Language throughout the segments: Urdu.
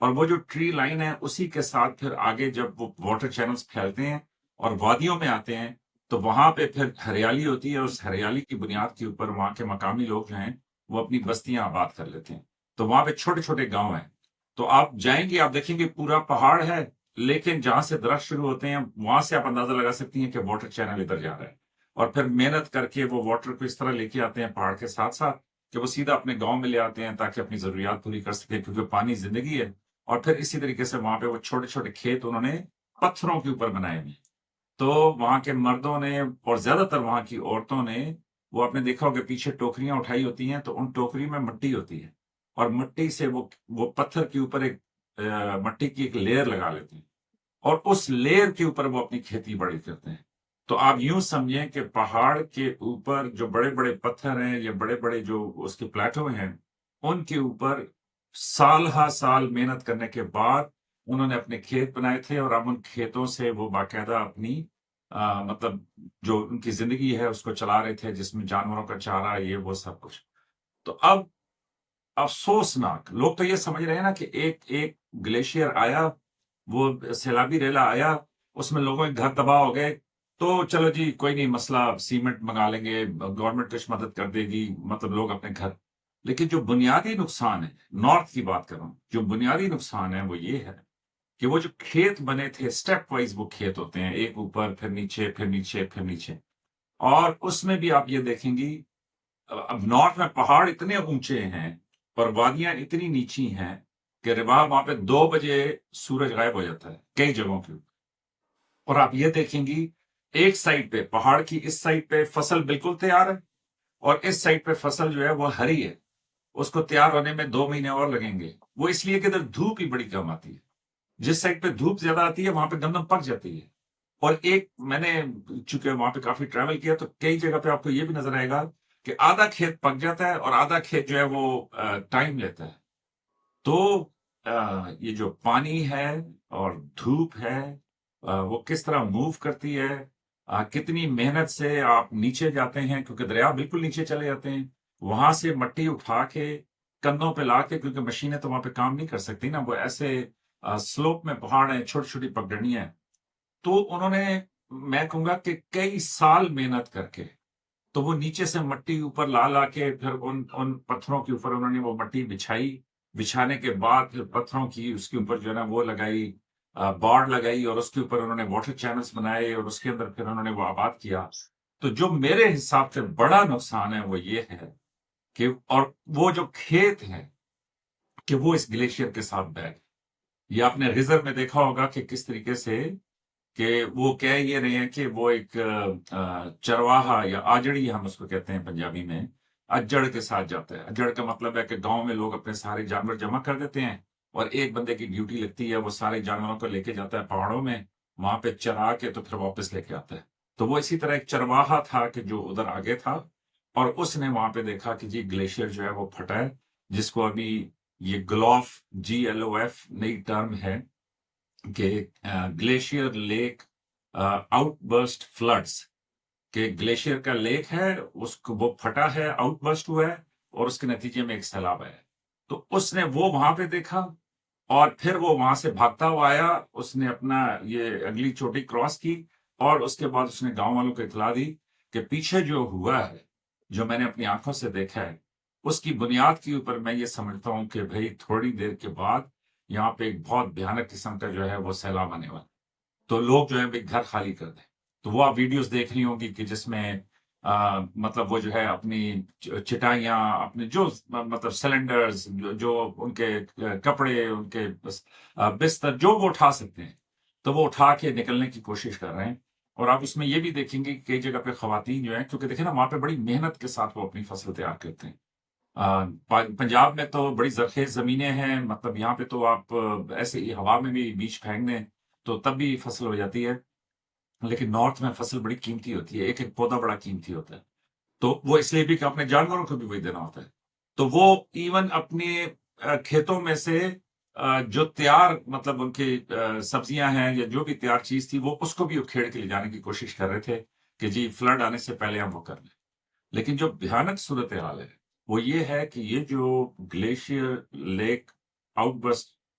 اور وہ جو ٹری لائن ہے اسی کے ساتھ پھر آگے جب وہ واٹر چینلز پھیلتے ہیں اور وادیوں میں آتے ہیں تو وہاں پہ پھر ہریالی ہوتی ہے، اور اس ہریالی کی بنیاد کے اوپر وہاں کے مقامی لوگ جو ہیں وہ اپنی بستیاں آباد کر لیتے ہیں۔ تو وہاں پہ چھوٹے چھوٹے گاؤں ہیں، تو آپ جائیں گے آپ دیکھیں گے پورا پہاڑ ہے، لیکن جہاں سے درخت شروع ہوتے ہیں وہاں سے آپ اندازہ لگا سکتی ہیں کہ واٹر چینل ادھر جا رہا ہے، اور پھر محنت کر کے وہ واٹر کو اس طرح لے کے آتے ہیں پہاڑ کے ساتھ ساتھ کہ وہ سیدھا اپنے گاؤں میں لے آتے ہیں تاکہ اپنی ضروریات پوری کر سکیں، کیونکہ پانی زندگی ہے۔ اور پھر اسی طریقے سے وہاں پہ وہ چھوٹے چھوٹے کھیت انہوں نے پتھروں کے اوپر بنائے ہوئے ہیں۔ تو وہاں کے مردوں نے اور زیادہ تر وہاں کی عورتوں نے، وہ آپ نے دیکھا ہوگا پیچھے ٹوکریاں اٹھائی ہوتی ہیں تو ان ٹوکری میں مٹی ہوتی ہے، اور مٹی سے وہ پتھر کے اوپر ایک مٹی کی ایک لیئر لگا لیتے ہیں، اور اس لیئر کے اوپر وہ اپنی کھیتی باڑی کرتے ہیں۔ تو آپ یوں سمجھیں کہ پہاڑ کے اوپر جو بڑے بڑے پتھر ہیں یا بڑے بڑے جو اس کے پلیٹو ہیں، ان کے اوپر سال ہا سال محنت کرنے کے بعد انہوں نے اپنے کھیت بنائے تھے، اور اب ان کھیتوں سے وہ باقاعدہ اپنی مطلب جو ان کی زندگی ہے اس کو چلا رہے تھے، جس میں جانوروں کا چارہ یہ وہ سب کچھ۔ تو اب افسوسناک لوگ تو یہ سمجھ رہے ہیں نا کہ ایک ایک گلیشیئر آیا، وہ سیلابی ریلا آیا، اس میں لوگوں کے گھر تباہ ہو گئے، تو چلو جی کوئی نہیں مسئلہ، سیمنٹ منگا لیں گے، گورنمنٹ کچھ مدد کر دے گی، مطلب لوگ اپنے گھر۔ لیکن جو بنیادی نقصان ہے، نارتھ کی بات کر رہا ہوں، جو بنیادی نقصان ہے وہ یہ ہے کہ وہ جو کھیت بنے تھے اسٹیپ وائز، وہ کھیت ہوتے ہیں ایک اوپر پھر نیچے پھر نیچے پھر نیچے، اور اس میں بھی آپ یہ دیکھیں گی اب نارتھ میں پہاڑ اتنے اونچے ہیں اور وادیاں اتنی نیچی ہیں کہ ربا وہاں پہ 2 بجے سورج غائب ہو جاتا ہے کئی جگہوں کے اوپر۔ اور آپ یہ دیکھیں گی ایک سائڈ پہ پہاڑ کی اس سائڈ پہ فصل بالکل تیار ہے، اور اس سائڈ پہ فصل جو ہے وہ ہری ہے، اس کو تیار ہونے میں 2 مہینے اور لگیں گے۔ وہ اس لیے کہ ادھر دھوپ ہی بڑی کم آتی ہے، جس سائڈ پہ دھوپ زیادہ آتی ہے وہاں پہ گندم پک جاتی ہے۔ اور ایک میں نے چونکہ وہاں پہ کافی ٹریول کیا تو کئی جگہ پہ آپ کو یہ بھی نظر آئے گا کہ آدھا کھیت پک جاتا ہے اور آدھا کھیت جو ہے وہ ٹائم لیتا ہے۔ تو یہ جو پانی ہے اور دھوپ ہے، وہ کس طرح موو کرتی ہے، کتنی محنت سے آپ نیچے جاتے ہیں، کیونکہ دریا بالکل نیچے چلے جاتے ہیں، وہاں سے مٹی اٹھا کے کندھوں پہ لا کے، کیونکہ مشینیں تو وہاں پہ کام نہیں کر سکتی نا، وہ ایسے سلوپ میں پہاڑ ہیں، چھوٹی چھوٹی پگڈنیاں ہیں۔ تو انہوں نے، میں کہوں گا کہ کئی سال محنت کر کے، تو وہ نیچے سے مٹی اوپر لا لا کے پھر ان پتھروں کے اوپر انہوں نے وہ مٹی بچھائی، بچھانے کے بعد پھر پتھروں کی اس کے اوپر جو ہے نا وہ لگائی، باڑ لگائی، اور اس کے اوپر انہوں نے واٹر چینلز بنائے، اور اس کے اندر پھر انہوں نے وہ آباد کیا۔ تو جو میرے حساب سے بڑا نقصان ہے وہ یہ ہے کہ، اور وہ جو کھیت ہے کہ وہ اس گلیشیئر کے ساتھ بہ گئے۔ یہ آپ نے ریزر میں دیکھا ہوگا کہ کس طریقے سے کہ وہ کہہ یہ رہے ہیں کہ وہ ایک چرواہا یا آجڑی ہم اس کو کہتے ہیں پنجابی میں، اجڑ کے ساتھ جاتا ہے۔ اجڑ کا مطلب ہے کہ گاؤں میں لوگ اپنے سارے جانور جمع کر دیتے ہیں، اور ایک بندے کی ڈیوٹی لگتی ہے، وہ سارے جانوروں کو لے کے جاتا ہے پہاڑوں میں، وہاں پہ چرا کے تو پھر واپس لے کے آتا ہے۔ تو وہ اسی طرح ایک چرواہا تھا کہ جو ادھر آگے تھا، اور اس نے وہاں پہ دیکھا کہ جی گلیشیئر جو ہے وہ پھٹا ہے، جس کو ابھی یہ گلوف GLOF نئی ٹرم ہے کہ glacier lake outburst floods, کہ گلیشیئر کا لیک ہے، اس کو وہ پھٹا ہے، آؤٹ برسٹ ہوا ہے، اور اس کے نتیجے میں ایک سیلاب ہے۔ تو اس نے وہ وہاں پہ دیکھا، اور پھر وہ وہاں سے بھاگتا ہوا آیا، اس نے اپنا یہ اگلی چوٹی کراس کی، اور اس کے بعد اس نے گاؤں والوں کو اطلاع دی کہ پیچھے جو ہوا ہے، جو میں نے اپنی آنکھوں سے دیکھا ہے، اس کی بنیاد کے اوپر میں یہ سمجھتا ہوں کہ بھئی تھوڑی دیر کے بعد یہاں پہ ایک بہت بھیانک قسم کا جو ہے وہ سیلاب آنے والا، تو لوگ جو ہے بھی گھر خالی کر دیں۔ تو وہ آپ ویڈیوز دیکھ لی ہوں گی کہ جس میں مطلب وہ جو ہے اپنی چٹائیاں، اپنے جو مطلب سلنڈرز، جو ان کے کپڑے، ان کے بستر، جو وہ اٹھا سکتے ہیں، تو وہ اٹھا کے نکلنے کی کوشش کر رہے ہیں۔ اور آپ اس میں یہ بھی دیکھیں گے کہ کئی جگہ پہ خواتین جو ہیں، کیونکہ دیکھیں نا وہاں پہ بڑی محنت کے ساتھ وہ اپنی فصل تیار کرتے ہیں۔ پنجاب میں تو بڑی زرخیز زمینیں ہیں، مطلب یہاں پہ تو آپ ایسے ہی ہوا میں بھی بیج پھینک دیں تو تب بھی فصل ہو جاتی ہے، لیکن نارتھ میں فصل بڑی قیمتی ہوتی ہے، ایک ایک پودا بڑا قیمتی ہوتا ہے۔ تو وہ اس لیے بھی کہ اپنے جانوروں کو بھی وہی دینا ہوتا ہے۔ تو وہ ایون اپنے کھیتوں میں سے جو تیار مطلب ان کی سبزیاں ہیں یا جو بھی تیار چیز تھی، وہ اس کو بھی اکھیڑ کے لے جانے کی کوشش کر رہے تھے کہ جی فلڈ آنے سے پہلے ہم وہ کر لیں۔ لیکن جو بھیانک صورتحال ہے وہ یہ ہے کہ یہ جو گلیشیئر لیک آؤٹ برسٹ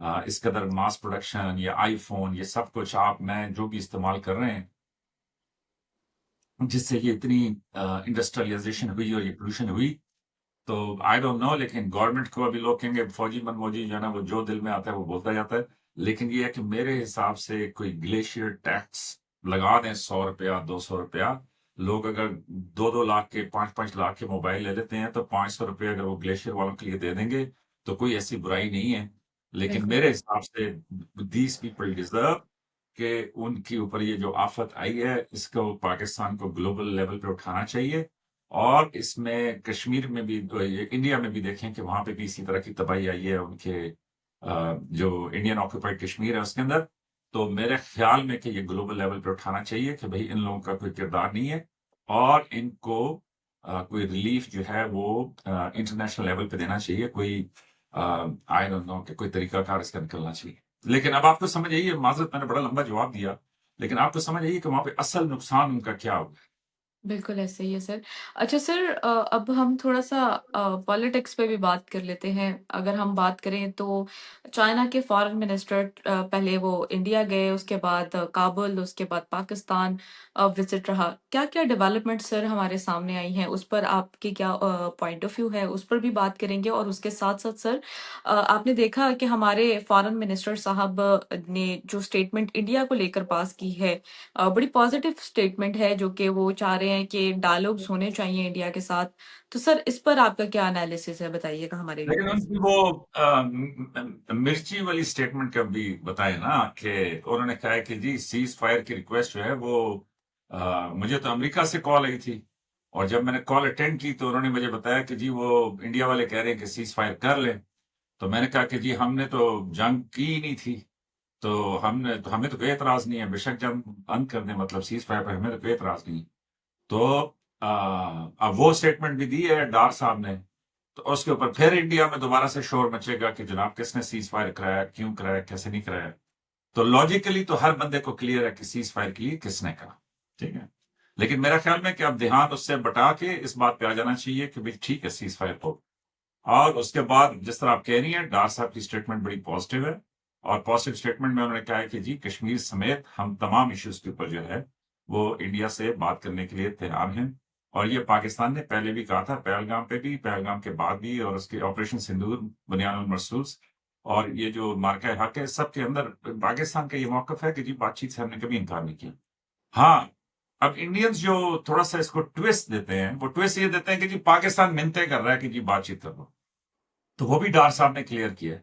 اس قدر ماس پروڈکشن، یہ آئی فون، یہ سب کچھ آپ میں جو بھی استعمال کر رہے ہیں، جس سے یہ اتنی انڈسٹریلائزیشن ہوئی اور یہ پولوشن ہوئی، تو آئی ڈونٹ نو، لیکن گورنمنٹ کو ابھی لوگ کہیں گے فوجی من موجی جو ہے نا، وہ جو دل میں آتا ہے وہ بولتا جاتا ہے. لیکن یہ ہے کہ میرے حساب سے کوئی گلیشیئر ٹیکس لگا دیں، 100 روپیہ 200 روپیہ. لوگ اگر 2 2 لاکھ کے 5 5 لاکھ کے موبائل لے لیتے ہیں، تو 500 روپے اگر وہ گلیشیئر والوں کے لیے دے دیں گے تو کوئی ایسی برائی نہیں ہے. لیکن بالکل میرے حساب سے دیز پیپل ڈیزرو کہ ان کے اوپر یہ جو آفت آئی ہے، اس کو پاکستان کو گلوبل لیول پہ اٹھانا چاہیے. اور اس میں کشمیر میں بھی، انڈیا میں بھی دیکھیں کہ وہاں پہ بھی اسی طرح کی تباہی آئی ہے ان کے جو انڈین آکوپائڈ کشمیر ہے اس کے اندر. تو میرے خیال میں کہ یہ گلوبل لیول پہ اٹھانا چاہیے کہ بھئی ان لوگوں کا کوئی کردار نہیں ہے، اور ان کو کوئی ریلیف جو ہے وہ انٹرنیشنل لیول پہ دینا چاہیے. کوئی آئی ڈونٹ نو کہ کوئی طریقہ کار اس کا نکلنا چاہیے. لیکن اب آپ کو سمجھ آئیے، معذرت میں نے بڑا لمبا جواب دیا، لیکن آپ کو سمجھ آئیے کہ وہاں پہ اصل نقصان ان کا کیا ہوگا. بالکل ایسے ہی ہے سر۔ اچھا سر، اب ہم تھوڑا-سا پالیٹکس پہ بھی بات کر لیتے ہیں۔ اگر ہم بات کریں تو چائنا کے فارن منسٹر پہلے وہ انڈیا گئے، اس کے بعد کابل، اس کے بعد پاکستان وزٹ رہا۔ کیا-کیا ڈیولپمنٹ سر ہمارے سامنے آئی ہیں، اس پر آپ کی کیا پوائنٹ آف ویو ہے، اس پر بھی بات کریں گے۔ اور اس کے ساتھ-ساتھ سر، آپ نے دیکھا کہ ہمارے فارن منسٹر صاحب نے جو اسٹیٹمنٹ انڈیا کو لے کر پاس کی ہے، بڑی پازیٹیو اسٹیٹمنٹ ہے، جو کہ وہ چاہ رہے ہیں کہ ڈائیلاگز ہونے چاہیے انڈیا کے ساتھ۔ تو سر اس پر آپ کا کیا انالیسس ہے، بتائیے گا ہمارے لیکن ان ویورز کی وہ مرچی والی اسٹیٹمنٹ کا بھی بتائے نا، کہ انہوں نے کہا ہے کہ جی سیز فائر کی ریکویسٹ جو ہے وہ مجھے تو امریکہ سے کال آئی تھی، اور جب میں نے کال اٹینڈ کی تو انہوں نے مجھے بتایا کہ جی وہ انڈیا والے کہہ رہے ہیں کہ سیز فائر کر لیں. تو میں نے کہا کہ جی ہم نے تو جنگ کی ہی نہیں تھی، تو ہمیں تو کوئی اعتراض نہیں ہے، بے شک جنگ بند کر دیں، مطلب سیز فائر پر ہمیں تو کوئی اعتراض نہیں. تو اب وہ اسٹیٹمنٹ بھی دی ہے ڈار صاحب نے، تو اس کے اوپر پھر انڈیا میں دوبارہ سے شور مچے گا کہ جناب کس نے سیز فائر کرایا، کیوں کرایا، کیسے نہیں کرایا. تو لاجیکلی تو ہر بندے کو کلیئر ہے کہ سیز فائر کے لیے کس نے کرا. ٹھیک ہے، لیکن میرا خیال میں کہ اب دھیان اس سے بٹا کے اس بات پہ آ جانا چاہیے کہ بھائی ٹھیک ہے سیز فائر ہو. اور اس کے بعد جس طرح آپ کہہ رہی ہیں، ڈار صاحب کی اسٹیٹمنٹ بڑی پازیٹیو ہے، اور پازیٹیو اسٹیٹمنٹ میں انہوں نے کہا ہے کہ جی کشمیر سمیت ہم تمام ایشوز کے اوپر جو ہے وہ انڈیا سے بات کرنے کے لیے تیار ہیں. اور یہ پاکستان نے پہلے بھی کہا تھا، پہلگام پہ بھی، پہلگام کے بعد بھی، اور اس کے آپریشن سندور، بنیان المرصوص، اور یہ جو مارکہ حق ہے، سب کے اندر پاکستان کا یہ موقف ہے کہ جی بات چیت سے ہم نے کبھی انکار نہیں کیا. ہاں، اب انڈینز جو تھوڑا سا اس کو ٹویسٹ دیتے ہیں، وہ ٹویسٹ یہ دیتے ہیں کہ جی پاکستان منتیں کر رہا ہے کہ جی بات چیت کرو. تو وہ بھی ڈار صاحب نے کلیئر کیا ہے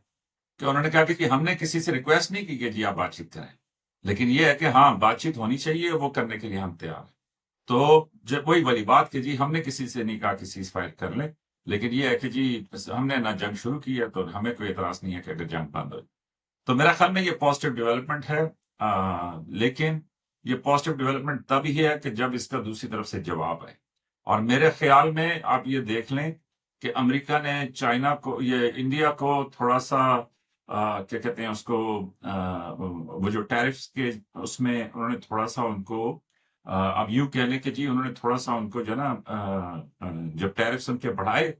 کہ انہوں نے کہا کہ جی ہم نے کسی سے ریکویسٹ نہیں کی کہ جی آپ بات چیت کریں، لیکن یہ ہے کہ ہاں بات چیت ہونی چاہیے، وہ کرنے کے لیے ہم تیار ہیں. تو جب وہی والی بات کہ جی ہم نے کسی سے نہیں کہا کہ سیز فائر کر لیں، لیکن یہ ہے کہ جی ہم نے نہ جنگ شروع کی ہے، تو ہمیں کوئی اعتراض نہیں ہے کہ اگر جنگ بند ہو. تو میرا خیال میں یہ پازیٹیو ڈیولپمنٹ ہے. لیکن یہ پازیٹیو ڈیولپمنٹ تب ہی ہے کہ جب اس کا دوسری طرف سے جواب آئے. اور میرے خیال میں آپ یہ دیکھ لیں کہ امریکہ نے چائنا کو، یہ انڈیا کو تھوڑا سا کیا کہتے ہیں اس کو، وہ جو ٹیرفس کے اس میں انہوں نے تھوڑا سا ان کو، اب یوں کہہ لیں کہ جی انہوں نے تھوڑا سا ان کو جو ہے نا، جب ٹیرفس ان کے بڑھائے،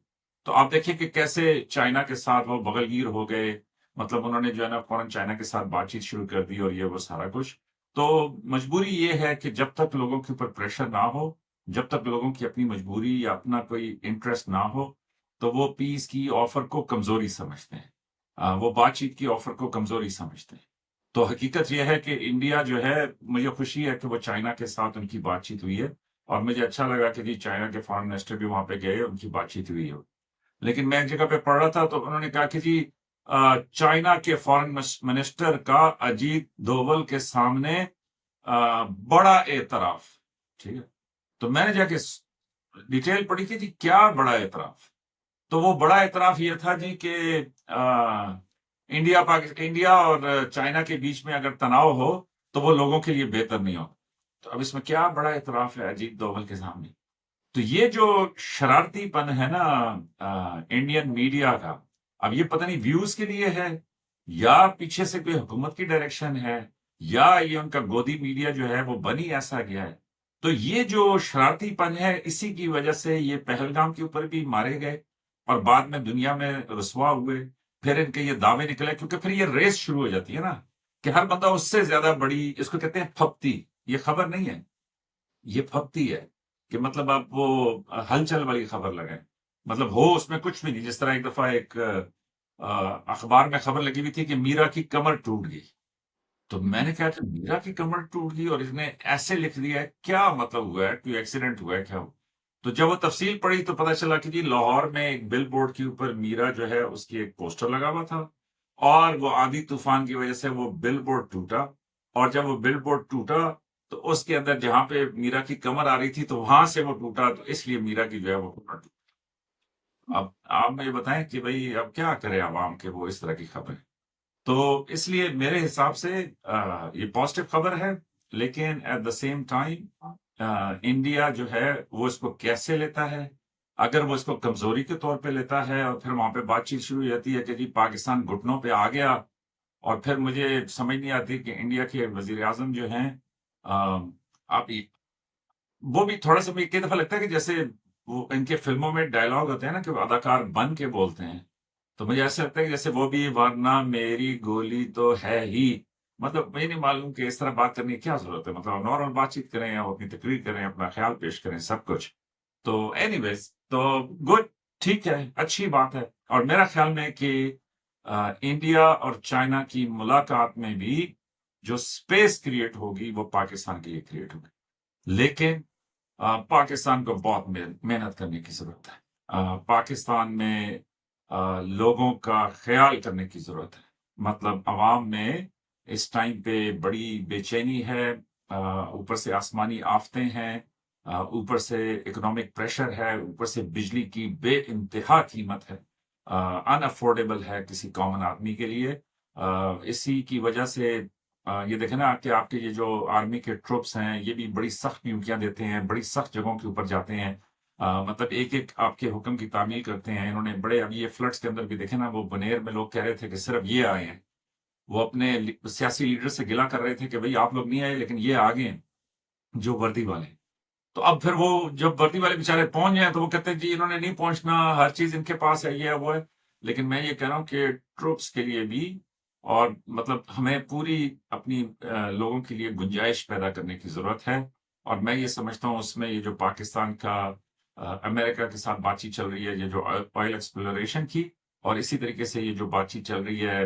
تو آپ دیکھیں کہ کیسے چائنا کے ساتھ وہ بغل گیر ہو گئے. مطلب انہوں نے جو ہے نا فوراً چائنا کے ساتھ بات چیت شروع کر دی، اور یہ وہ سارا کچھ. تو مجبوری یہ ہے کہ جب تک لوگوں کے اوپر پریشر نہ ہو، جب تک لوگوں کی اپنی مجبوری یا اپنا کوئی انٹرسٹ نہ ہو، تو وہ پیس کی آفر کو کمزوری سمجھتے ہیں، وہ بات چیت کی آفر کو کمزوری سمجھتے ہیں. تو حقیقت یہ ہے کہ انڈیا جو ہے، مجھے خوشی ہے کہ وہ چائنا کے ساتھ ان کی بات چیت ہوئی ہے، اور مجھے اچھا لگا کہ جی چائنا کے فارن منسٹر بھی وہاں پہ گئے، ان کی بات چیت ہوئی ہے. لیکن میں ایک جگہ پہ پڑھ رہا تھا تو انہوں نے کہا کہ جی چائنا کے فارن منسٹر کا اجیت دوول کے سامنے بڑا اعتراف. ٹھیک ہے، تو میں نے جا کے ڈیٹیل پڑھی کہ جی کیا بڑا اعتراف. تو وہ بڑا اعتراف یہ تھا جی کہ انڈیا اور چائنا کے بیچ میں اگر تناؤ ہو تو وہ لوگوں کے لیے بہتر نہیں ہو. تو اب اس میں کیا بڑا اعتراف ہے اجیت دوول کے سامنے. تو یہ جو شرارتی پن ہے نا انڈین میڈیا کا، اب یہ پتہ نہیں ویوز کے لیے ہے، یا پیچھے سے کوئی حکومت کی ڈائریکشن ہے، یا یہ ان کا گودی میڈیا جو ہے وہ بنی ایسا گیا ہے. تو یہ جو شرارتی پن ہے، اسی کی وجہ سے یہ پہلگام کے اوپر بھی مارے گئے، اور بعد میں دنیا میں رسوا ہوئے. پھر ان کے یہ دعوے نکلے، کیونکہ پھر یہ ریس شروع ہو جاتی ہے نا کہ ہر بندہ اس سے زیادہ بڑی، اس کو کہتے ہیں پھپتی. یہ خبر نہیں ہے، یہ پھپتی ہے کہ مطلب آپ وہ ہلچل والی خبر لگائیں، مطلب ہو اس میں کچھ بھی نہیں. جس طرح ایک دفعہ ایک اخبار میں خبر لگی ہوئی تھی کہ میرا کی کمر ٹوٹ گئی. تو میں نے کہا کہ میرا کی کمر ٹوٹ گئی اور اس نے ایسے لکھ دیا ہے، کیا مطلب ہوا ہے؟ کوئی ایکسیڈنٹ ہوا ہے کیا؟ تو جب وہ تفصیل پڑھی تو پتا چلا کہ جی لاہور میں ایک بل بورڈ کے اوپر میرا جو ہے اس کی ایک پوسٹر لگا ہوا تھا، اور وہ آندھی طوفان کی وجہ سے وہ بل بورڈ ٹوٹا. اور جب وہ بل بورڈ ٹوٹا تو اس کے اندر جہاں پہ میرا کی کمر آ رہی تھی تو وہاں سے وہ ٹوٹا، تو اس لیے میرا کی جو ہے وہ کمر ٹوٹا. اب آپ مجھے بتائیں کہ بھئی اب کیا کرے عوام کے وہ اس طرح کی خبریں. تو اس لیے میرے حساب سے یہ پازیٹو خبر ہے، لیکن at the same time India جو ہے وہ اس کو کیسے لیتا ہے. اگر وہ اس کو کمزوری کے طور پہ لیتا ہے اور پھر وہاں پہ بات چیت شروع ہو جاتی ہے کہ جی پاکستان گھٹنوں پہ آ گیا، اور پھر مجھے سمجھ نہیں آتی کہ انڈیا کے وزیر اعظم جو ہیں آپ وہ بھی تھوڑا سا مجھے کئی دفعہ لگتا ہے کہ جیسے وہ ان کے فلموں میں ڈائلاگ ہوتے ہیں نا کہ وہ اداکار بن کے بولتے ہیں، تو مجھے ایسا لگتا ہے کہ جیسے وہ بھی ورنہ میری گولی تو ہے ہی. مطلب مجھے نہیں معلوم کہ اس طرح بات کرنے کی کیا ضرورت ہے. مطلب نارمل بات چیت کریں یا اپنی تقریر کریں، اپنا خیال پیش کریں، سب کچھ. تو اینی ویز تو گڈ، ٹھیک ہے، اچھی بات ہے. اور میرا خیال میں کہ انڈیا اور چائنا کی ملاقات میں بھی جو سپیس کریٹ ہوگی وہ پاکستان کے لیے کریٹ ہوگی، لیکن پاکستان کو بہت محنت کرنے کی ضرورت ہے. پاکستان میں لوگوں کا خیال کرنے کی ضرورت ہے. مطلب عوام میں اس ٹائم پہ بڑی بے چینی ہے، اوپر سے آسمانی آفتیں ہیں، اوپر سے اکنامک پریشر ہے، اوپر سے بجلی کی بے انتہا قیمت ہے، ان افورڈیبل ہے کسی کامن آدمی کے لیے. اسی کی وجہ سے یہ دیکھیں نا کہ آپ کے یہ جو آرمی کے ٹروپس ہیں یہ بھی بڑی سخت ڈیوٹیاں دیتے ہیں، بڑی سخت جگہوں کے اوپر جاتے ہیں. مطلب ایک ایک آپ کے حکم کی تعمیل کرتے ہیں. انہوں نے بڑے، اب یہ فلڈس کے اندر بھی دیکھیں نا، وہ بنیر میں لوگ کہہ رہے تھے کہ صرف یہ آئے ہیں. وہ اپنے سیاسی لیڈر سے گلا کر رہے تھے کہ بھئی آپ لوگ نہیں آئے، لیکن یہ آگے ہیں جو وردی والے. تو اب پھر وہ جب وردی والے بیچارے پہنچ جائیں تو وہ کہتے ہیں جی انہوں نے نہیں پہنچنا، ہر چیز ان کے پاس ہے، یہ ہے وہ ہے. لیکن میں یہ کہہ رہا ہوں کہ ٹروپس کے لیے بھی، اور مطلب ہمیں پوری اپنی لوگوں کے لیے گنجائش پیدا کرنے کی ضرورت ہے. اور میں یہ سمجھتا ہوں اس میں یہ جو پاکستان کا امریکہ کے ساتھ بات چیت چل رہی ہے، یہ جو آئل ایکسپلوریشن کی، اور اسی طریقے سے یہ جو بات چیت چل رہی ہے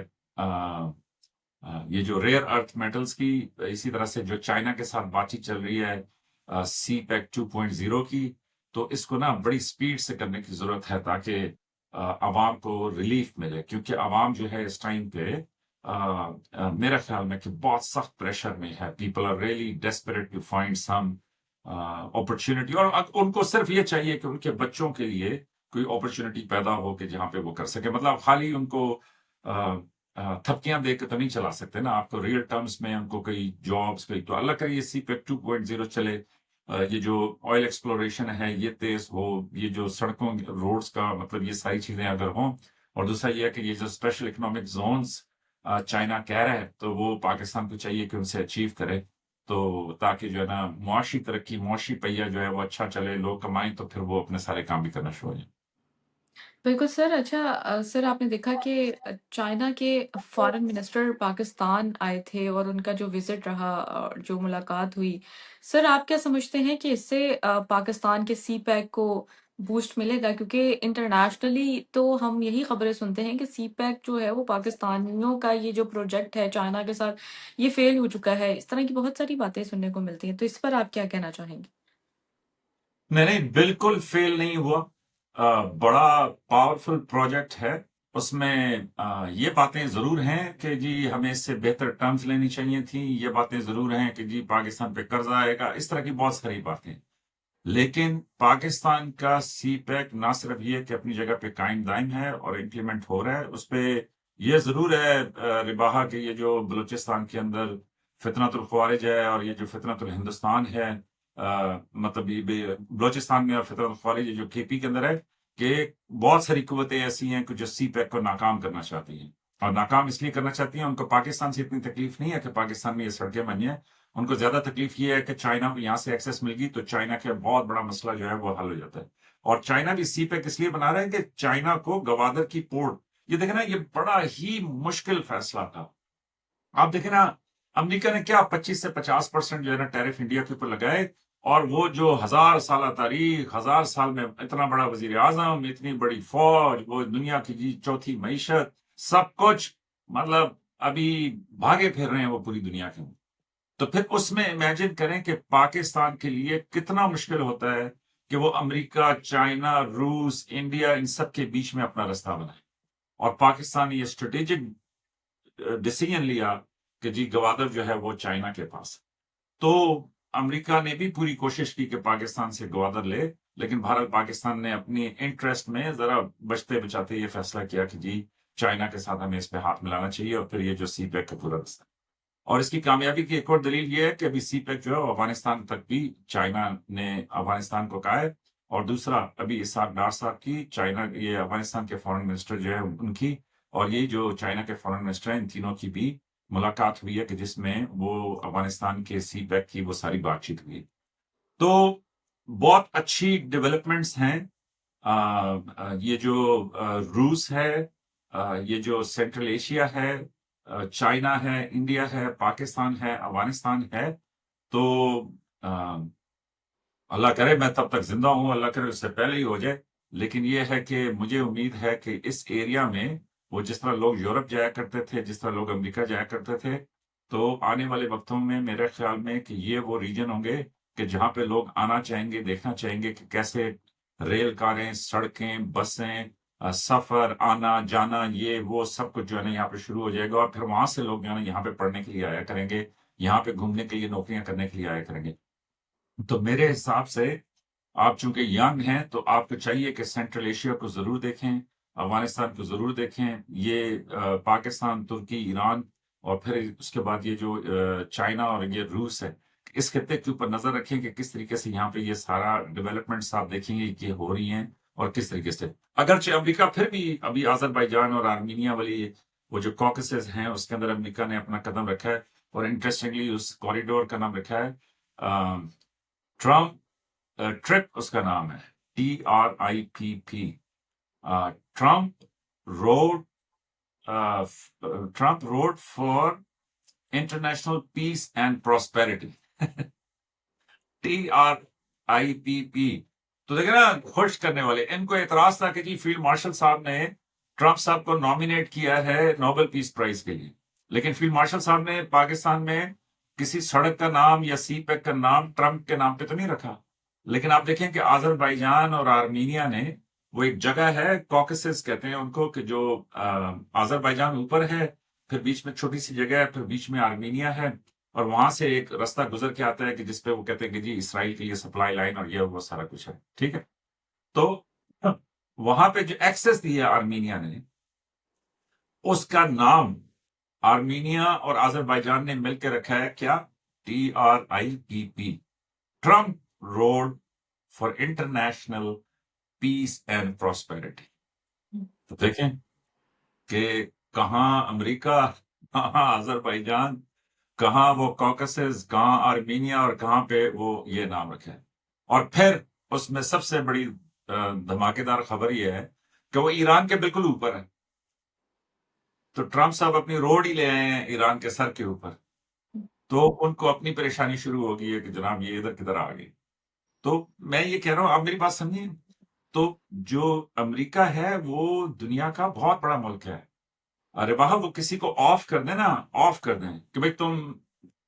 یہ جو ریئر ارتھ میٹلز کی، اسی طرح سے جو چائنا کے ساتھ بات چیت چل رہی ہے سی پیک 2.0 کی، تو اس کو نا بڑی سپیڈ سے کرنے کی ضرورت ہے تاکہ عوام کو ریلیف ملے. کیونکہ عوام جو ہے اس ٹائم پہ میرا خیال میں کہ بہت سخت پریشر میں ہے. People are really desperate to find some opportunity, اور ان کو صرف یہ چاہیے کہ ان کے بچوں کے لیے کوئی اپرچونٹی پیدا ہو کہ جہاں پہ وہ کر سکے. مطلب خالی ان کو تھپکیاں دے کے تو نہیں چلا سکتے نا. آپ کو ریئل ٹرمز میں ان کو کئی جابس، کئی تو اللہ کریے سی پیک 2.0 چلے، یہ جو آئل ایکسپلوریشن ہے یہ تیز ہو، یہ جو سڑکوں روڈز کا مطلب یہ ساری چیزیں اگر ہوں. اور دوسرا یہ ہے کہ یہ جو اسپیشل اکنامک زونز چائنا کہہ رہا ہے تو وہ پاکستان کو چاہیے کہ ان سے اچیو کرے، تو تاکہ جو ہے نا معاشی ترقی، معاشی پہیہ جو ہے وہ اچھا چلے، لوگ کمائیں تو پھر وہ اپنے سارے کام بھی کرنا شروع ہو جائیں. بالکل سر. اچھا سر، آپ نے دیکھا کہ چائنا کے فارن منسٹر پاکستان آئے تھے اور ان کا جو وزٹ رہا اور جو ملاقات ہوئی، سر آپ کیا سمجھتے ہیں کہ اس سے پاکستان کے سی پیک کو بوسٹ ملے گا؟ کیونکہ انٹرنیشنلی تو ہم یہی خبریں سنتے ہیں کہ سی پیک جو ہے وہ پاکستانیوں کا یہ جو پروجیکٹ ہے چائنا کے ساتھ یہ فیل ہو چکا ہے. اس طرح کی بہت ساری باتیں سننے کو ملتی ہیں، تو اس پر آپ کیا کہنا چاہیں گے؟ نہیں، بالکل فیل نہیں ہوا. بڑا پاورفل پروجیکٹ ہے. اس میں یہ باتیں ضرور ہیں کہ جی ہمیں اس سے بہتر ٹرمز لینی چاہیے تھیں، یہ باتیں ضرور ہیں کہ جی پاکستان پہ قرض آئے گا، اس طرح کی بہت ساری باتیں. لیکن پاکستان کا سی پیک نہ صرف یہ کہ اپنی جگہ پہ قائم دائم ہے اور امپلیمنٹ ہو رہا ہے، اس پہ یہ ضرور ہے رباحہ کہ یہ جو بلوچستان کے اندر فتنۃ الخوارج ہے اور یہ جو فتنۃ الہندوستان ہے، مطلب یہ بلوچستان میں اور فتنۃ الخوارج یہ جو کے پی کے اندر ہے، کہ بہت ساری قوتیں ایسی ہیں کہ جو سی پیک کو ناکام کرنا چاہتی ہیں. اور ناکام اس لیے کرنا چاہتی ہیں، ان کو پاکستان سے اتنی تکلیف نہیں ہے کہ پاکستان میں یہ سڑکیں بنی ہیں. ان کو زیادہ تکلیف یہ ہے کہ چائنا کو یہاں سے ایکسیس مل گئی تو چائنا کا بہت بڑا مسئلہ جو ہے وہ حل ہو جاتا ہے. اور چائنا بھی سی پیک اس لیے بنا رہا ہے کہ چائنا کو گوادر کی پورٹ یہ دیکھیں نا، یہ بڑا ہی مشکل فیصلہ تھا. آپ دیکھیں نا، امریکہ نے کیا 25 سے 50% جو ہے نا ٹیرف انڈیا کے اوپر لگائے، اور وہ جو 1000 سالہ تاریخ، 1000 سال میں اتنا بڑا وزیر اعظم، اتنی بڑی فوج، وہ دنیا کی جی چوتھی معیشت، سب کچھ، مطلب ابھی بھاگے پھر رہے ہیں وہ پوری دنیا کے. تو پھر اس میں امیجن کریں کہ پاکستان کے لیے کتنا مشکل ہوتا ہے کہ وہ امریکہ، چائنا، روس، انڈیا، ان سب کے بیچ میں اپنا رستہ بنائے. اور پاکستان نے یہ اسٹریٹجک ڈیسیجن لیا کہ جی گوادر جو ہے وہ چائنا کے پاس. تو امریکہ نے بھی پوری کوشش کی کہ پاکستان سے گوادر لے، لیکن بھارت پاکستان نے اپنی انٹرسٹ میں ذرا بچتے بچاتے یہ فیصلہ کیا کہ جی چائنا کے ساتھ ہمیں اس پہ ہاتھ ملانا چاہیے، اور پھر یہ جو سی پیک کا پورا رستہ. اور اس کی کامیابی کی ایک اور دلیل یہ ہے کہ ابھی سی پیک جو ہے وہ افغانستان تک بھی چائنا نے افغانستان کو کہا ہے. اور دوسرا، ابھی اسحاق ڈار صاحب کی چائنا، یہ افغانستان کے فورن منسٹر جو ہے ان کی، اور یہ جو چائنا کے فورن منسٹر ہیں، ان تینوں کی بھی ملاقات ہوئی ہے کہ جس میں وہ افغانستان کے سی پیک کی وہ ساری بات چیت ہوئی. تو بہت اچھی ڈیولپمنٹس ہیں. یہ جو روس ہے، یہ جو سینٹرل ایشیا ہے، چائنا ہے، انڈیا ہے، پاکستان ہے، افغانستان ہے. تو اللہ کرے میں تب تک زندہ ہوں، اللہ کرے اس سے پہلے ہی ہو جائے. لیکن یہ ہے کہ مجھے امید ہے کہ اس ایریا میں وہ جس طرح لوگ یورپ جایا کرتے تھے، جس طرح لوگ امریکہ جایا کرتے تھے، تو آنے والے وقتوں میں میرے خیال میں کہ یہ وہ ریجن ہوں گے کہ جہاں پہ لوگ آنا چاہیں گے، دیکھنا چاہیں گے کہ کیسے ریل کاریں، سڑکیں، بسیں، سفر، آنا جانا، یہ وہ سب کچھ جو ہے نا یہاں پہ شروع ہو جائے گا. اور پھر وہاں سے لوگ جو ہے نا یہاں پہ پڑھنے کے لیے آیا کریں گے، یہاں پہ گھومنے کے لیے، نوکریاں کرنے کے لیے آیا کریں گے. تو میرے حساب سے آپ چونکہ ینگ ہیں تو آپ کو چاہیے کہ سینٹرل ایشیا کو ضرور دیکھیں، افغانستان کو ضرور دیکھیں. یہ پاکستان، ترکی، ایران، اور پھر اس کے بعد یہ جو چائنا اور یہ روس ہے، اس خطے کے اوپر نظر رکھیں کہ کس طریقے سے یہاں پہ یہ سارا ڈیولپمنٹس آپ دیکھیں گے کہ ہو رہی ہیں اور کس طریقے سے. اگرچہ امریکہ پھر بھی ابھی آذربائیجان اور آرمینیا والی وہ جو کوکسز ہیں اس کے اندر امریکہ نے اپنا قدم رکھا ہے. اور انٹرسٹنگلی اس کوریڈور کا نام رکھا ہے ٹرمپ ٹرپ، اس کا نام ہے TRIPP، Trump road, Trump road for international peace and prosperity. TRIPP. تو دیکھیں نا، خوش کرنے والے. ان کو اعتراض تھا کہ جی فیلڈ مارشل صاحب نے ٹرمپ صاحب کو نامینیٹ کیا ہے نوبل پیس پرائز کے لیے، لیکن فیلڈ مارشل صاحب نے پاکستان میں کسی سڑک کا نام یا سی پیک کا نام ٹرمپ کے نام پہ تو نہیں رکھا. لیکن آپ دیکھیں کہ آذربائیجان اور آرمینیا نے، وہ ایک جگہ ہے کوکسس کہتے ہیں ان کو، کہ جو آذربائیجان اوپر ہے، پھر بیچ میں چھوٹی سی جگہ ہے، پھر بیچ میں آرمینیا ہے، اور وہاں سے ایک رستہ گزر کے آتا ہے کہ جس پہ وہ کہتے ہیں کہ جی اسرائیل کے لیے سپلائی لائن اور یہ وہ سارا کچھ ہے. ٹھیک ہے. تو وہاں پہ جو ایکسس دی ہے آرمینیا نے، اس کا نام آرمینیا اور آذربائیجان نے مل کے رکھا ہے کیا؟ TRIPP، Trump road for international peace and prosperity. تو دیکھیں کہ کہاں امریکہ، کہاں آذربائیجان، کہاں وہ کوکسز، کہاں آرمینیا، اور کہاں پہ وہ یہ نام رکھے. اور پھر اس میں سب سے بڑی دھماکے دار خبر یہ ہے کہ وہ ایران کے بالکل اوپر ہے. تو ٹرمپ صاحب اپنی روڈ ہی لے آئے ہیں ایران کے سر کے اوپر. تو ان کو اپنی پریشانی شروع ہو گئی ہے کہ جناب یہ ادھر کدھر آ گئی. تو میں یہ کہہ رہا ہوں، آپ میری بات سمجھیں. تو جو امریکہ ہے وہ دنیا کا بہت بڑا ملک ہے. ارے واہ، وہ کسی کو آف کر دیں نا، آف کر دیں کہ بھائی تم،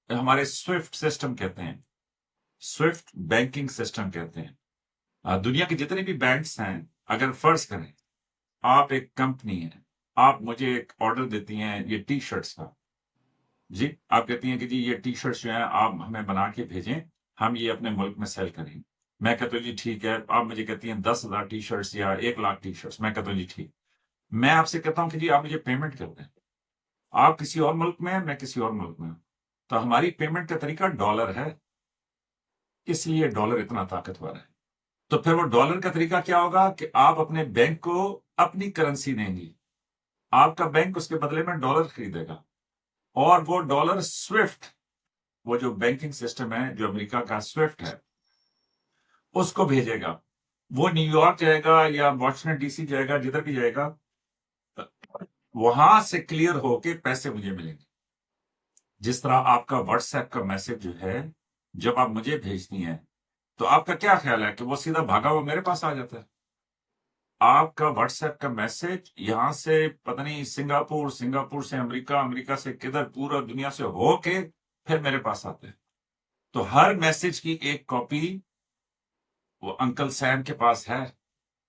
ہمارے سوئفٹ سسٹم کہتے ہیں، سوئفٹ بینکنگ سسٹم کہتے ہیں. دنیا کے جتنے بھی بینکس ہیں، اگر فرض کریں آپ ایک کمپنی ہے، آپ مجھے ایک آرڈر دیتی ہیں یہ ٹی شرٹس کا. جی آپ کہتی ہیں کہ جی یہ ٹی شرٹس جو ہیں آپ ہمیں بنا کے بھیجیں، ہم یہ اپنے ملک میں سیل کریں. میں کہتا ہوں جی ٹھیک ہے. آپ مجھے کہتی ہیں 10,000 ٹی شرٹس یا 1,00,000 ٹی شرٹس. میں کہتا ہوں جی ٹھیک. میں آپ سے کہتا ہوں کہ جی آپ مجھے پیمنٹ کر دیں. آپ کسی اور ملک میں ہیں، میں کسی اور ملک میں ہوں. تو ہماری پیمنٹ کا طریقہ ڈالر ہے، اس لیے ڈالر اتنا طاقتور ہے. تو پھر وہ ڈالر کا طریقہ کیا ہوگا کہ آپ اپنے بینک کو اپنی کرنسی دیں گی، آپ کا بینک اس کے بدلے میں ڈالر خریدے گا، اور وہ ڈالر سوئفٹ، وہ جو بینکنگ سسٹم ہے جو امریکہ کا سوئفٹ ہے، اس کو بھیجے گا. وہ نیو یارک جائے گا یا واشنگٹن DC جائے گا، جدھر بھی جائے گا. وہاں سے کلیئر ہو کے پیسے مجھے ملیں گے. جس طرح آپ کا واٹس ایپ کا میسج جو ہے جب آپ مجھے بھیجتی ہیں تو آپ کا کیا خیال ہے کہ وہ سیدھا بھاگا ہوا میرے پاس آ جاتا ہے؟ آپ کا واٹس ایپ کا میسج یہاں سے پتہ نہیں سنگاپور، سنگاپور سے امریکہ، امریکہ سے کدھر پورا دنیا سے ہو کے پھر میرے پاس آتے ہیں. تو ہر میسج کی ایک کاپی وہ انکل سیم کے پاس ہے.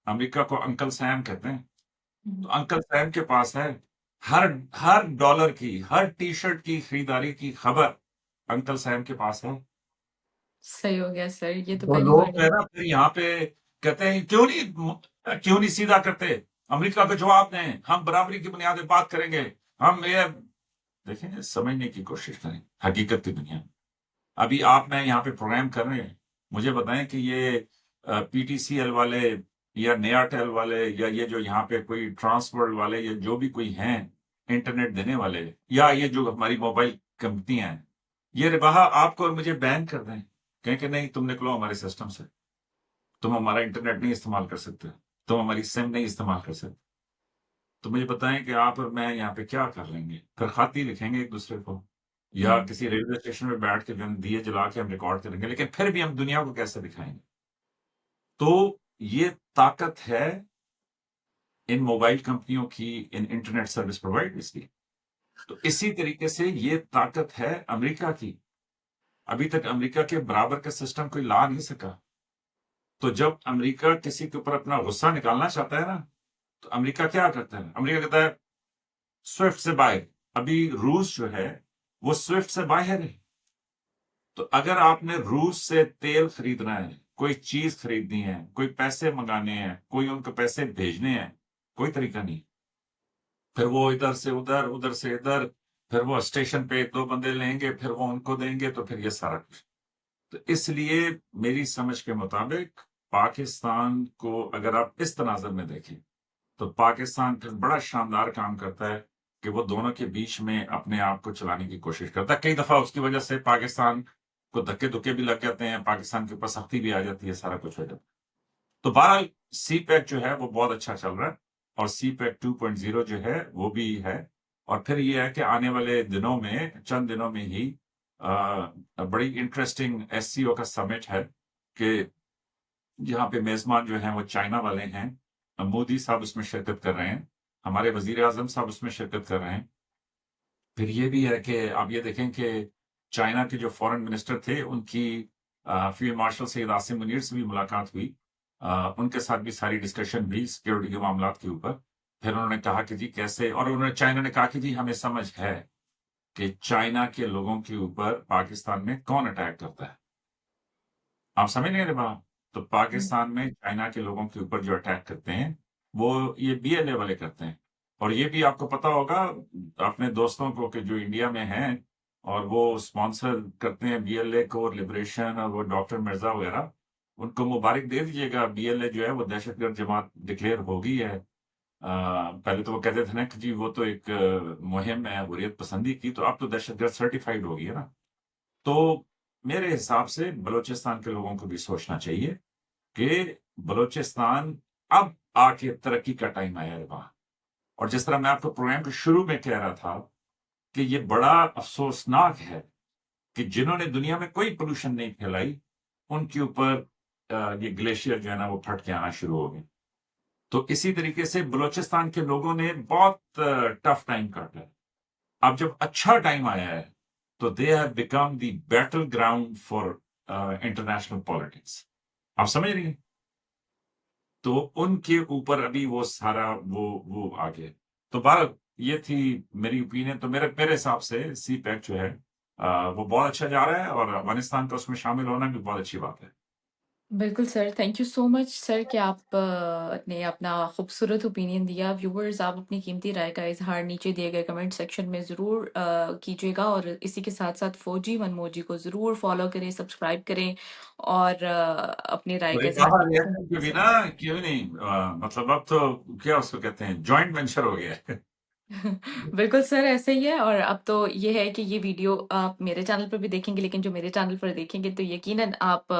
امریکہ کو انکل سیم کہتے ہیں. تو انکل سیم کے پاس ہے. ہر ہر ڈالر کی، ہر ٹی شرٹ کی خریداری کی خبر انکل سیم کے پاس ہے. صحیح ہو گیا سر، یہ تو وہ پہلی بار لوگ جو ہے۔ ہے نا پھر یہاں پہ کہتے ہیں کیوں نہیں سیدھا کرتے؟ امریکہ کو جواب دیں، ہم برابری کی بنیاد پہ بات کریں گے. ہم یہ دیکھیں سمجھنے کی کوشش کریں حقیقت کی دنیا میں. ابھی آپ میں یہاں پہ پروگرام کر رہے ہیں، مجھے بتائیں کہ یہ پی ٹی سی ایل والے یا نیا ٹیل والے یا یہ جو یہاں پہ کوئی ٹرانسورلڈ والے یا جو بھی کوئی ہیں انٹرنیٹ دینے والے یا یہ جو ہماری موبائل کمپنیاں ہیں، یہ رباہا آپ کو اور مجھے بین کر دیں، کہیں کہ نہیں تم نکلو ہمارے سسٹم سے، تم ہمارا انٹرنیٹ نہیں استعمال کر سکتے، تم ہماری سم نہیں استعمال کر سکتے. تو مجھے بتائیں کہ آپ اور میں یہاں پہ کیا کر لیں گے؟ پھر خاطی لکھیں گے ایک دوسرے کو یا ہوں، کسی ریلوے اسٹیشن میں بیٹھ کے ہم دیے جلا کے ہم ریکارڈ کریں گے، لیکن پھر بھی ہم دنیا کو کیسے دکھائیں گے؟ تو یہ طاقت ہے ان موبائل کمپنیوں کی، ان انٹرنیٹ سروس پرووائڈرز کی. تو اسی طریقے سے یہ طاقت ہے امریکہ کی. ابھی تک امریکہ کے برابر کا سسٹم کوئی لا نہیں سکا. تو جب امریکہ کسی کے اوپر اپنا غصہ نکالنا چاہتا ہے نا تو امریکہ کیا کرتا ہے؟ امریکہ کہتا ہے سوئفٹ سے باہر. ابھی روس جو ہے وہ سوئفٹ سے باہر ہے. تو اگر آپ نے روس سے تیل خریدنا ہے، کوئی چیز خریدنی ہے، کوئی پیسے منگانے ہیں، کوئی ان کو پیسے بھیجنے ہیں، کوئی طریقہ نہیں. پھر وہ ادھر سے ادھر، ادھر سے ادھر، پھر وہ اسٹیشن پہ ایک دو بندے لیں گے، پھر وہ ان کو دیں گے، تو پھر یہ سارا کچھ. تو اس لیے میری سمجھ کے مطابق پاکستان کو اگر آپ اس تناظر میں دیکھیں تو پاکستان پھر بڑا شاندار کام کرتا ہے کہ وہ دونوں کے بیچ میں اپنے آپ کو چلانے کی کوشش کرتا ہے. کئی دفعہ اس کی وجہ سے پاکستان کو دھکے دھکے بھی لگ جاتے ہیں، پاکستان کے اوپر سختی بھی آ جاتی ہے، سارا کچھ ہو جاتا ہے. تو بہرحال سی پیک جو ہے وہ بہت اچھا چل رہا ہے اور سی پیک 2.0 جو ہے وہ بھی ہے. اور پھر یہ ہے کہ آنے والے دنوں میں چند دنوں میں ہی بڑی انٹرسٹنگ ایس سی او کا سمٹ ہے کہ جہاں پہ میزبان جو ہیں وہ چائنا والے ہیں. مودی صاحب اس میں شرکت کر رہے ہیں، ہمارے وزیر اعظم صاحب اس میں شرکت کر رہے ہیں. پھر یہ بھی ہے کہ آپ یہ دیکھیں کہ چائنا کے جو فورن منسٹر تھے ان کی فیلڈ مارشل سید عاصم منیر سے بھی ملاقات ہوئی. ان کے ساتھ بھی ساری ڈسکشن ہوئی سیکورٹی کے معاملات کے اوپر. پھر انہوں نے کہا کہ جی کیسے، اور انہوں نے چائنا نے کہا کہ جی ہمیں سمجھ ہے کہ چائنا کے لوگوں کے اوپر پاکستان میں کون اٹیک کرتا ہے. آپ سمجھ نہیں رہے بات؟ تو ہوں، پاکستان میں چائنا کے لوگوں کے اوپر جو اٹیک کرتے ہیں وہ یہ بی ایل اے والے کرتے ہیں. اور یہ بھی آپ کو پتا ہوگا اپنے دوستوں کو کہ جو انڈیا میں ہیں اور وہ اسپانسر کرتے ہیں بی ایل اے کو، لبریشن اور وہ ڈاکٹر مرزا وغیرہ، ان کو مبارک دے دیجیے گا. بی ایل اے جو ہے وہ دہشت گرد جماعت ڈکلیئر ہو گئی ہے. پہلے تو وہ کہتے تھے نا کہ جی وہ تو ایک مہم ہے حریت پسندی کی، تو اب تو دہشت گرد سرٹیفائیڈ ہو گئی ہے نا. تو میرے حساب سے بلوچستان کے لوگوں کو بھی سوچنا چاہیے کہ بلوچستان اب آ کے ترقی کا ٹائم آیا ہے وہاں. اور جس طرح میں آپ کو پروگرام کے شروع میں کہہ رہا تھا کہ یہ بڑا افسوسناک ہے کہ جنہوں نے دنیا میں کوئی پولوشن نہیں پھیلائی ان کے اوپر یہ گلیشیئر جو ہے نا وہ پھٹ کے آنا شروع ہو گئے. تو اسی طریقے سے بلوچستان کے لوگوں نے بہت ٹف ٹائم کاٹا ہے. اب جب اچھا ٹائم آیا ہے تو they have become the battle ground for international politics. آپ سمجھ رہی ہیں؟ تو ان کے اوپر ابھی وہ سارا وہ آگے. تو بہرحال یہ تھی میری اوپینین. تو میرے حساب سے سی پیک جو ہے وہ بہت اچھا جا رہا ہے اور افغانستان کا اس میں شامل ہونا بھی بہت اچھی بات ہے. بالکل سر، تھینک یو سو مچ سر کہ آپ نے اپنا خوبصورت اوپینین دیا. ویورز آپ اپنی قیمتی رائے کا اظہار نیچے دیے گئے کمنٹ سیکشن میں ضرور کیجیے گا، اور اسی کے ساتھ ساتھ فوجی منموجی کو ضرور فالو کریں، سبسکرائب کریں اور اپنی رائے کا وہی اظہار باہر کریں. ریئیکشن کے بھی نا کیوں نہیں مطلب اب تو کیا اس کو کہتے ہیں جوائنٹ وینچر ہو گیا ہے. بالکل سر ایسے ہی ہے، اور اب تو یہ ہے کہ یہ ویڈیو آپ میرے چینل پر بھی دیکھیں گے، لیکن جو میرے چینل پر دیکھیں گے تو یقیناً آپ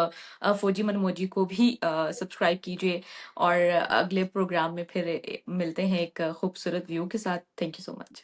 فوجی منموجی کو بھی سبسکرائب کیجیے، اور اگلے پروگرام میں پھر ملتے ہیں ایک خوبصورت ویو کے ساتھ. Thank you so much.